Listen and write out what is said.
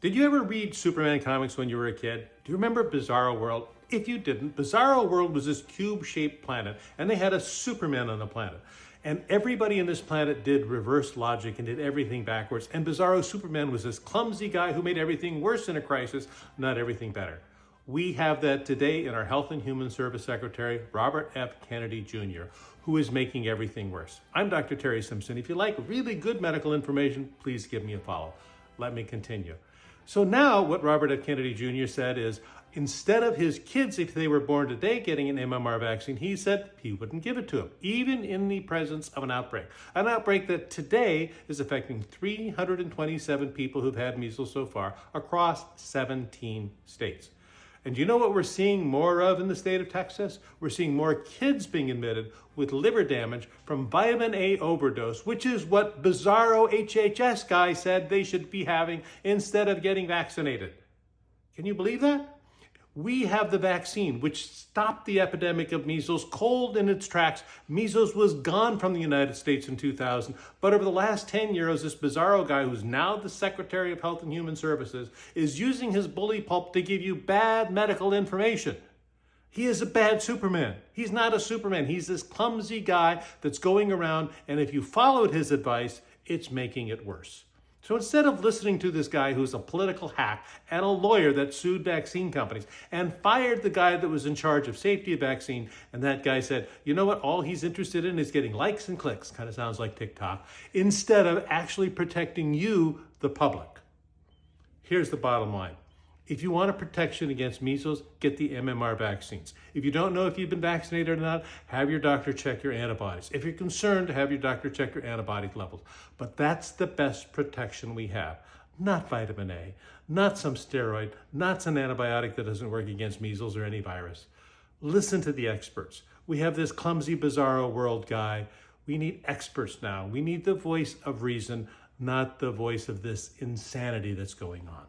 Did you ever read Superman comics when you were a kid? Do you remember Bizarro World? If you didn't, Bizarro World was this cube-shaped planet, and they had a Superman on the planet. And everybody in this planet did reverse logic and did everything backwards. And Bizarro Superman was this clumsy guy who made everything worse in a crisis, not everything better. We have that today in our Health and Human Service Secretary, Robert F. Kennedy Jr., who is making everything worse. I'm Dr. Terry Simpson. If you like really good medical information, please give me a follow. Let me continue. So now what Robert F. Kennedy Jr. said is, instead of his kids, if they were born today, getting an MMR vaccine, he said he wouldn't give it to them, even in the presence of an outbreak. An outbreak that today is affecting 327 people who've had measles so far across 17 states. And do you know what we're seeing more of in the state of Texas? We're seeing more kids being admitted with liver damage from vitamin A overdose, which is what Bizarro HHS guy said they should be having instead of getting vaccinated. Can you believe that? We have the vaccine, which stopped the epidemic of measles cold in its tracks. Measles was gone from the United States in 2000, but over the last 10 years, this Bizarro guy, who's now the Secretary of Health and Human Services, is using his bully pulp to give you bad medical information. He is a bad Superman. He's not a Superman. He's this clumsy guy that's going around, and if you followed his advice, it's making it worse. So instead of listening to this guy who's a political hack and a lawyer that sued vaccine companies and fired the guy that was in charge of safety of vaccine, and that guy said, you know what, all he's interested in is getting likes and clicks, kind of sounds like TikTok, instead of actually protecting you, the public. Here's the bottom line. If you want a protection against measles, get the MMR vaccines. If you don't know if you've been vaccinated or not, have your doctor check your antibodies. If you're concerned, have your doctor check your antibody levels. But that's the best protection we have. Not vitamin A, not some steroid, not some antibiotic that doesn't work against measles or any virus. Listen to the experts. We have this clumsy, Bizarro World guy. We need experts now. We need the voice of reason, not the voice of this insanity that's going on.